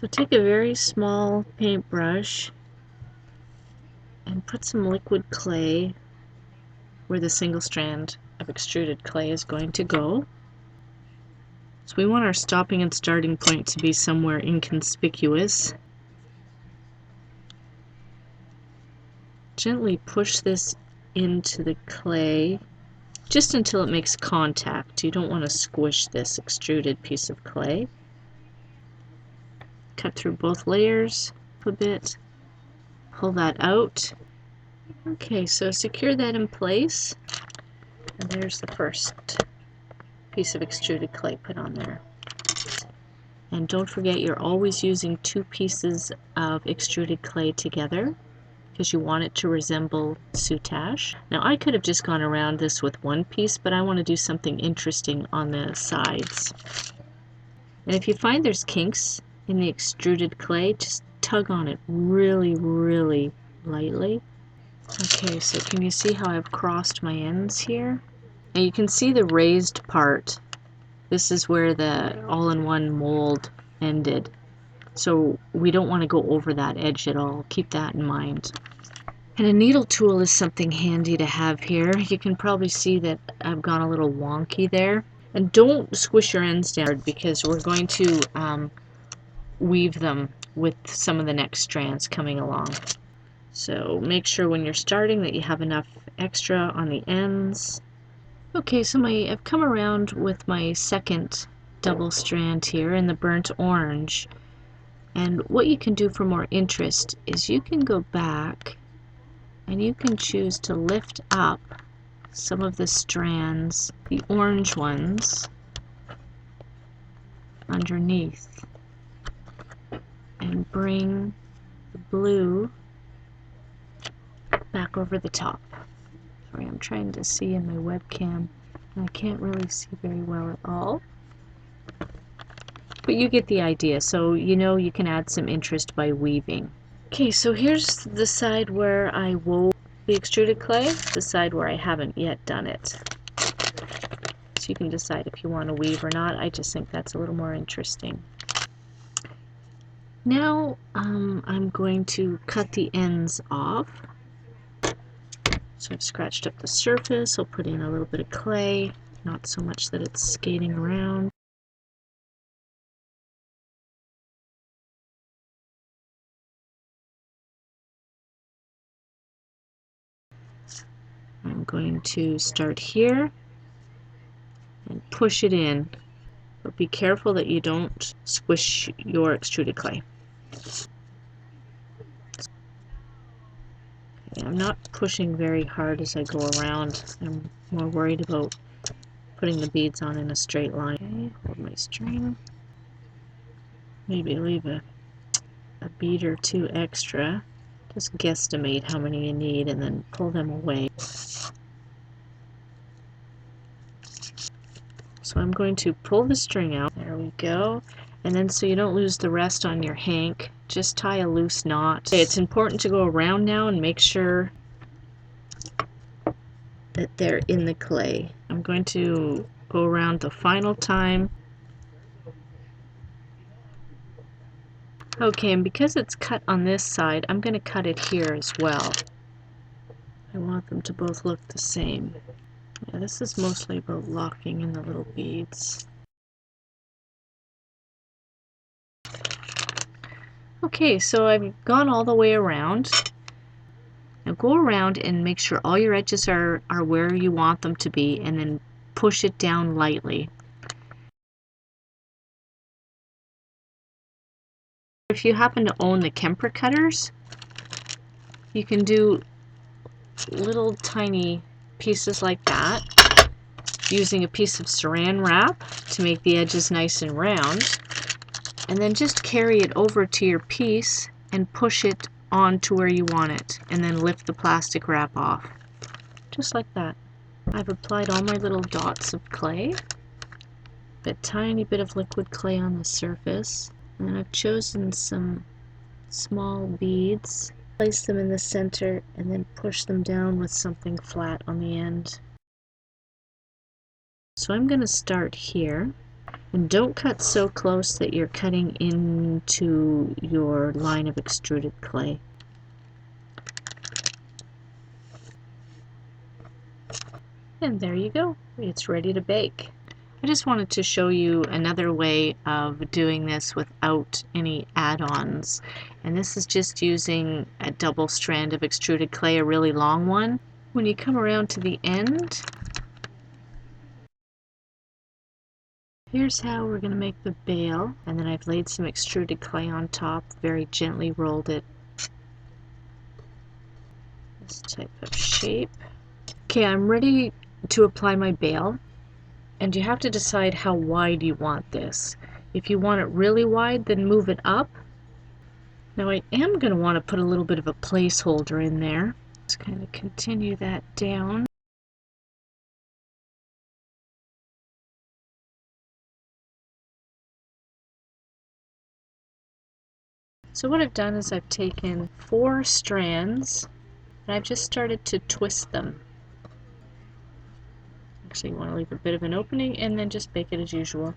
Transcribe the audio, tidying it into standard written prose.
So take a very small paintbrush and put some liquid clay where the single strand of extruded clay is going to go. So we want our stopping and starting point to be somewhere inconspicuous. Gently push this into the clay just until it makes contact. You don't want to squish this extruded piece of clay. Cut through both layers a bit. Pull that out. Okay, so secure that in place. And there's the first piece of extruded clay put on there. And don't forget, you're always using 2 pieces of extruded clay together because you want it to resemble soutache. Now I could have just gone around this with 1 piece, but I want to do something interesting on the sides. And if you find there's kinks in the extruded clay, just tug on it really, really lightly. Okay, so can you see how I've crossed my ends here? And you can see the raised part. This is where the all-in-one mold ended. So we don't want to go over that edge at all. Keep that in mind. And a needle tool is something handy to have here. You can probably see that I've gone a little wonky there. And don't squish your ends down because we're going to weave them with some of the next strands coming along. So make sure when you're starting that you have enough extra on the ends. Okay, so I've come around with my second double strand here in the burnt orange. And what you can do for more interest is you can go back and you can choose to lift up some of the strands, the orange ones, underneath, and bring the blue back over the top. Sorry, I'm trying to see in my webcam and I can't really see very well at all. But you get the idea, so you know you can add some interest by weaving. Okay, so here's the side where I wove the extruded clay, the side where I haven't yet done it. So you can decide if you want to weave or not. I just think that's a little more interesting. Now I'm going to cut the ends off. So I've scratched up the surface. I'll put in a little bit of clay, not so much that it's skating around. I'm going to start here and push it in, but be careful that you don't squish your extruded clay. Okay, I'm not pushing very hard as I go around. I'm more worried about putting the beads on in a straight line. Okay, hold my string. Maybe leave a bead or 2 extra. Just guesstimate how many you need and then pull them away. So I'm going to pull the string out. There we go. And then so you don't lose the rest on your hank, just tie a loose knot. Okay, it's important to go around now and make sure that they're in the clay. I'm going to go around the final time. Okay, and because it's cut on this side, I'm going to cut it here as well. I want them to both look the same. Yeah, this is mostly about locking in the little beads. Okay, so I've gone all the way around. Now go around and make sure all your edges are where you want them to be, and then push it down lightly. If you happen to own the Kemper cutters, you can do little tiny pieces like that using a piece of saran wrap to make the edges nice and round, and then just carry it over to your piece and push it on to where you want it, and then lift the plastic wrap off, just like that. I've applied all my little dots of clay, a tiny bit of liquid clay on the surface, and then I've chosen some small beads, place them in the center, and then push them down with something flat on the end. So I'm going to start here, And don't cut so close that you're cutting into your line of extruded clay. And there you go. It's ready to bake. I just wanted to show you another way of doing this without any add-ons. And this is just using a double strand of extruded clay, a really long one. When you come around to the end, here's how we're going to make the bail. And then I've laid some extruded clay on top, very gently rolled it. This type of shape. Okay, I'm ready to apply my bail. And you have to decide how wide you want this. If you want it really wide, then move it up. Now I am going to want to put a little bit of a placeholder in there. Just kind of continue that down. So what I've done is I've taken 4 strands and I've just started to twist them. Actually, you want to leave a bit of an opening and then just bake it as usual.